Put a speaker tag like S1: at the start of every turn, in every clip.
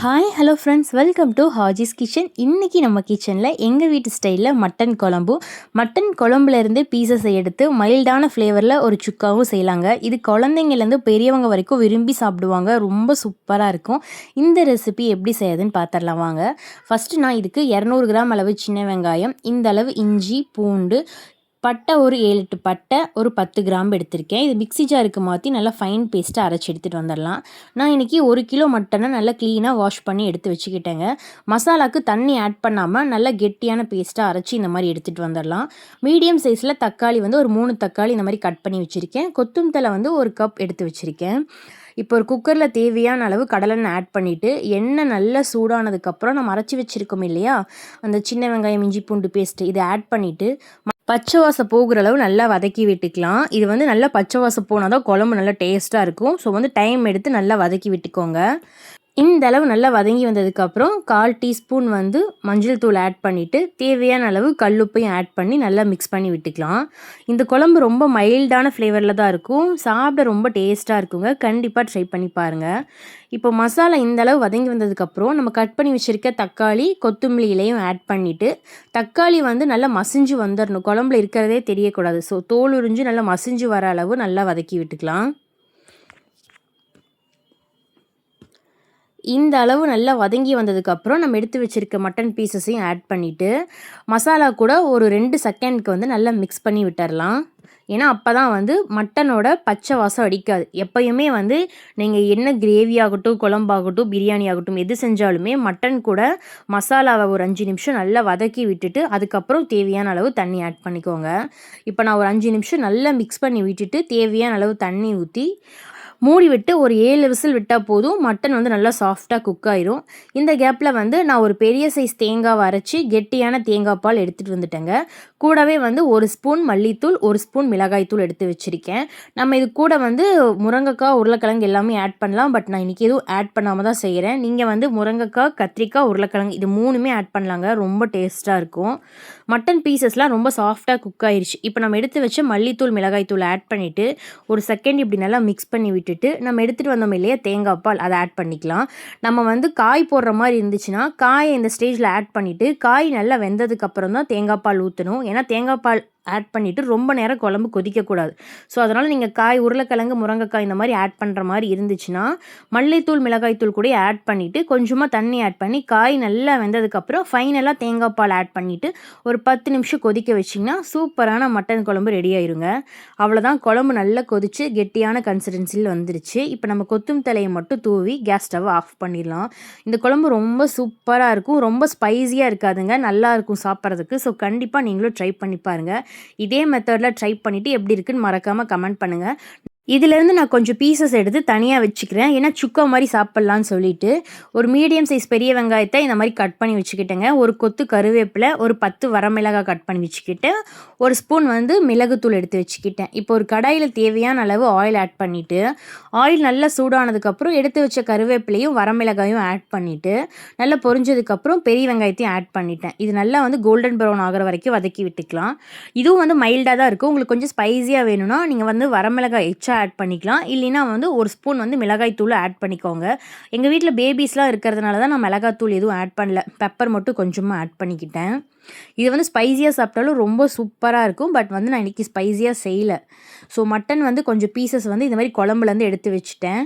S1: Hi hello friends, welcome to Haji's kitchen. இன்றைக்கி நம்ம கிச்சனில் எங்கள் வீட்டு ஸ்டைலில் மட்டன் குழம்புலேருந்து பீசஸை எடுத்து மைல்டான ஃப்ளேவரில் ஒரு சுக்காவும் செய்யலாங்க. இது குழந்தைங்கலேருந்து பெரியவங்க வரைக்கும் விரும்பி சாப்பிடுவாங்க. ரொம்ப சூப்பராக இருக்கும். இந்த ரெசிபி எப்படி செய்யுதுன்னு பார்த்துடலாம் வாங்க. ஃபஸ்ட்டு நான் இதுக்கு 200 கிராம் அளவு சின்ன வெங்காயம், இந்த அளவு இஞ்சி பூண்டு, பட்டை ஒரு 7-8 பட்டை, ஒரு 10 கிராம்பு எடுத்திருக்கேன். இது மிக்ஸி ஜாருக்கு மாற்றி நல்லா ஃபைன் பேஸ்ட்டாக அரைச்சி எடுத்துகிட்டு வந்துடலாம். நான் இன்றைக்கி 1 கிலோ மட்டனை நல்லா க்ளீனாக வாஷ் பண்ணி எடுத்து வச்சுக்கிட்டேங்க. மசாலாவுக்கு தண்ணி ஆட் பண்ணாமல் நல்லா கெட்டியான பேஸ்ட்டாக அரைச்சி இந்த மாதிரி எடுத்துகிட்டு வந்துடலாம். மீடியம் சைஸில் தக்காளி ஒரு 3 தக்காளி இந்த மாதிரி கட் பண்ணி வச்சுருக்கேன். கொத்தமல்லி தழை 1 கப் எடுத்து வச்சுருக்கேன். இப்போ ஒரு குக்கரில் தேவையான அளவு கடலெண்ணெய் ஆட் பண்ணிவிட்டு, எண்ணெய் நல்லா சூடானதுக்கப்புறம் நம்ம அரைச்சி வச்சுருக்கோம் இல்லையா, அந்த சின்ன வெங்காயம் இஞ்சி பூண்டு பேஸ்ட்டு இதை ஆட் பண்ணிவிட்டு பச்சை வாசம் போகிற அளவு நல்லா வதக்கி விட்டுக்கலாம். இது நல்லா பச்சை வாசம் போனால் தான் குழம்பு நல்லா டேஸ்ட்டாக இருக்கும். ஸோ டைம் எடுத்து நல்லா வதக்கி விட்டுக்கோங்க. இந்த அளவு நல்லா வதங்கி வந்ததுக்கப்புறம் 1/4 டீஸ்பூன் மஞ்சள் தூள் ஆட் பண்ணிவிட்டு, தேவையான அளவு கல்லுப்பையும் ஆட் பண்ணி நல்லா மிக்ஸ் பண்ணி விட்டுக்கலாம். இந்த குழம்பு ரொம்ப மைல்டான ஃப்ளேவரில் தான் இருக்கும். சாப்பிட ரொம்ப டேஸ்ட்டாக இருக்குங்க. கண்டிப்பாக ட்ரை பண்ணி பாருங்கள். இப்போ மசாலா இந்த அளவு வதங்கி வந்ததுக்கப்புறம் நம்ம கட் பண்ணி வச்சுருக்க தக்காளி கொத்தமல்லி இலையும் ஆட் பண்ணிவிட்டு, தக்காளி நல்லா மசிஞ்சு வந்துடணும். குழம்புல இருக்கிறதே தெரியக்கூடாது. ஸோ தோல் உறிஞ்சு நல்லா மசிஞ்சு வர அளவு நல்லா வதக்கி விட்டுக்கலாம். இந்த அளவு நல்லா வதங்கி வந்ததுக்கப்புறம் நம்ம எடுத்து வச்சுருக்க மட்டன் பீசஸையும் ஆட் பண்ணிவிட்டு, மசாலா கூட ஒரு 2 செகண்ட்க்கு நல்லா மிக்ஸ் பண்ணி விட்டுறலாம். ஏன்னா அப்போ தான் மட்டனோட பச்சை வாசம் அடிக்காது. எப்போயுமே நீங்கள் என்ன கிரேவி ஆகட்டும், குழம்பாகட்டும், பிரியாணி ஆகட்டும், எது செஞ்சாலுமே மட்டன் கூட மசாலாவை ஒரு 5 நிமிஷம் நல்லா வதக்கி விட்டுட்டு, அதுக்கப்புறம் தேவையான அளவு தண்ணி ஆட் பண்ணிக்கோங்க. இப்போ நான் ஒரு 5 நிமிஷம் நல்லா மிக்ஸ் பண்ணி விட்டுட்டு, தேவையான அளவு தண்ணி ஊற்றி மூடி விட்டு ஒரு 7 விசில் விட்டால் போதும். மட்டன் நல்லா சாஃப்டாக குக் ஆயிரும். இந்த கேப்பில் நான் ஒரு பெரிய சைஸ் தேங்காவை அரைச்சி கெட்டியான தேங்காய் பால் எடுத்துகிட்டு வந்துட்டேங்க. கூடவே 1 ஸ்பூன் மல்லித்தூள், 1 ஸ்பூன் மிளகாய்த்தூள் எடுத்து வச்சுருக்கேன். நம்ம இது கூட முருங்கைக்காய், உருளைக்கிழங்கு எல்லாமே ஆட் பண்ணலாம். பட் நான் இன்றைக்கி எதுவும் ஆட் பண்ணாமல் தான் செய்கிறேன். நீங்கள் முருங்கைக்காய், கத்திரிக்காய், உருளைக்கிழங்கு இது 3மே ஆட் பண்ணலாங்க. ரொம்ப டேஸ்ட்டாக இருக்கும். மட்டன் பீசஸ்லாம் ரொம்ப சாஃப்டாக குக் ஆயிடுச்சு. இப்போ நம்ம எடுத்து வச்ச மல்லித்தூள், மிளகாய்த்தூள் ஆட் பண்ணிவிட்டு ஒரு செகண்ட் இப்படி நல்லா மிக்ஸ் பண்ணி விட்டுட்டு, நம்ம எடுத்துகிட்டு வந்தோம் இல்லையா தேங்காய் பால், அதை ஆட் பண்ணிக்கலாம். நம்ம காய் போடுற மாதிரி இருந்துச்சுன்னா காயை இந்த ஸ்டேஜில் ஆட் பண்ணிவிட்டு, காய் நல்லா வெந்ததுக்கப்புறம் தான் தேங்காய் பால் ஊற்றணும். ஏன்னா தேங்காய் பால் ஆட் பண்ணிவிட்டு ரொம்ப நேரம் குழம்பு கொதிக்கக்கூடாது. ஸோ அதனால் நீங்கள் காய், உருளைக்கிழங்கு, முருங்கைக்காய் இந்த மாதிரி ஆட் பண்ணுற மாதிரி இருந்துச்சுன்னா மல்லித்தூள், மிளகாய்த்தூள் கூட ஆட் பண்ணிவிட்டு கொஞ்சமாக தண்ணி ஆட் பண்ணி காய் நல்லா வெந்ததுக்கப்புறம் ஃபைனலாக தேங்காய் பால் ஆட் பண்ணிவிட்டு ஒரு 10 நிமிஷம் கொதிக்க வச்சிங்கன்னா சூப்பரான மட்டன் குழம்பு ரெடி ஆயிருங்க. அவ்வளோதான், குழம்பு நல்லா கொதித்து கெட்டியான கன்சிஸ்டன்சியில் வந்துருச்சு. இப்போ நம்ம கொத்தமல்லி தலையை மட்டும் தூவி கேஸ் ஸ்டவ் ஆஃப் பண்ணிடலாம். இந்த குழம்பு ரொம்ப சூப்பராக இருக்கும். ரொம்ப ஸ்பைஸியாக இருக்காதுங்க, நல்லாயிருக்கும் சாப்பிட்றதுக்கு. ஸோ கண்டிப்பாக நீங்களும் ட்ரை பண்ணி பாருங்கள். இதே மெத்தடில் ட்ரை பண்ணிவிட்டு எப்படி இருக்குன்னு மறக்காமல் கமெண்ட் பண்ணுங்கள். இதிலேருந்து நான் கொஞ்சம் பீசஸ் எடுத்து தனியாக வச்சுக்கிறேன். ஏன்னா சுக்கா மாதிரி சாப்பிட்லான்னு சொல்லிட்டு ஒரு மீடியம் சைஸ் பெரிய வெங்காயத்தை இந்த மாதிரி கட் பண்ணி வச்சுக்கிட்டேங்க. ஒரு கொத்து கருவேப்பிலை, ஒரு 10 வரமிளகாய் கட் பண்ணி வச்சுக்கிட்டேன். ஒரு ஸ்பூன் மிளகுத்தூள் எடுத்து வச்சுக்கிட்டேன். இப்போ ஒரு கடாயில் தேவையான அளவு ஆயில் ஆட் பண்ணிவிட்டு, ஆயில் நல்லா சூடானதுக்கப்புறம் எடுத்து வச்ச கருவேப்பிலையும் வரமிளகாயும் ஆட் பண்ணிவிட்டு நல்லா பொரிஞ்சதுக்கப்புறம் பெரிய வெங்காயத்தையும் ஆட் பண்ணிட்டேன். இது நல்லா கோல்டன் ப்ரௌன் ஆகிற வரைக்கும் வதக்கி விட்டுக்கலாம். இதுவும் மைல்டாக தான் இருக்கும். உங்களுக்கு கொஞ்சம் ஸ்பைஸியாக வேணும்னா நீங்கள் வரமிளகாய் எச்சா ஆட் பண்ணிக்கலாம். இல்லைன்னா ஒரு ஸ்பூன் மிளகாய் தூள் ஆட் பண்ணிக்கோங்க. எங்கள் வீட்டில் பேபிஸ்லாம் இருக்கிறதுனால தான் நான் மிளகாய் தூள் எதுவும் ஆட் பண்ணல. பெப்பர் மட்டும் கொஞ்சமாக ஆட் பண்ணிக்கிட்டேன். இது ஸ்பைஸியாக சாப்பிட்டாலும் ரொம்ப சூப்பராக இருக்கும். பட் நான் இன்றைக்கி ஸ்பைஸியாக செய்யலை. ஸோ மட்டன் கொஞ்சம் பீசஸ் இந்த மாதிரி குழம்புலேருந்து எடுத்து வச்சுட்டேன்.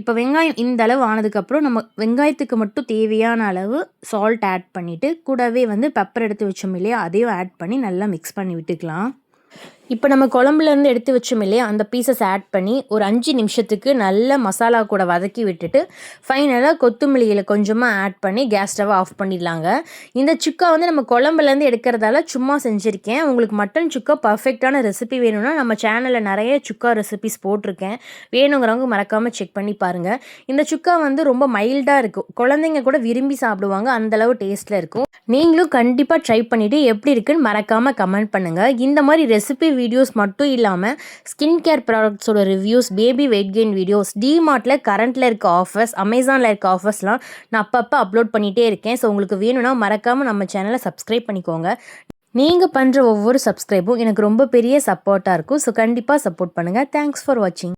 S1: இப்போ வெங்காயம் இந்த அளவு ஆனதுக்கப்புறம் நம்ம வெங்காயத்துக்கு மட்டும் தேவையான அளவு சால்ட் ஆட் பண்ணிவிட்டு, கூடவே பெப்பர் எடுத்து வச்சோம் இல்லையா, அதையும் ஆட் பண்ணி நல்லா மிக்ஸ் பண்ணி விட்டுக்கலாம். இப்போ நம்ம குழம்புலேருந்து எடுத்து வச்சோம் இல்லையா, அந்த பீசஸ் ஆட் பண்ணி ஒரு 5 நிமிஷத்துக்கு நல்ல மசாலா கூட வதக்கி விட்டுட்டு ஃபைனலாக கொத்தமல்லி இலை கொஞ்சமாக ஆட் பண்ணி கேஸ் ஸ்டவ் ஆஃப் பண்ணிடலாங்க. இந்த சுக்கா நம்ம குழம்புலேருந்து எடுக்கிறதால சும்மா செஞ்சுருக்கேன். உங்களுக்கு மட்டன் சுக்கா பர்ஃபெக்டான ரெசிபி வேணும்னா நம்ம சேனலில் நிறைய சுக்கா ரெசிபிஸ் போட்டிருக்கேன். வேணுங்கிறவங்க மறக்காமல் செக் பண்ணி பாருங்கள். இந்த சுக்கா ரொம்ப மைல்டாக இருக்கும். குழந்தைங்க கூட விரும்பி சாப்பிடுவாங்க. அந்தளவு டேஸ்ட்டில் இருக்கும். நீங்களும் கண்டிப்பாக ட்ரை பண்ணிவிட்டு எப்படி இருக்குன்னு மறக்காமல் கமெண்ட் பண்ணுங்கள். இந்த மாதிரி ரெசிபி வீடியோஸ் மட்டும் இல்லாமல் ஸ்கின் கேர் ப்ராடக்ட்ஸோட reviews, baby weight gain videos, டிமார்ட்டில் கரண்ட்டில் இருக்க ஆஃபர்ஸ், அமேசானில் இருக்க ஆஃபர்ஸ்லாம் நான் அப்பப்போ அப்லோட் பண்ணிகிட்டே இருக்கேன். ஸோ உங்களுக்கு வேணும்னா மறக்காமல் நம்ம சேனலை சப்ஸ்கிரைப் பண்ணிக்கோங்க. நீங்கள் பண்ணுற ஒவ்வொரு சப்ஸ்கிரைபும் எனக்கு ரொம்ப பெரிய சப்போர்ட்டாக இருக்கும். ஸோ கண்டிப்பாக சப்போர்ட் பண்ணுங்கள். தேங்க்ஸ் ஃபார் வாட்சிங்.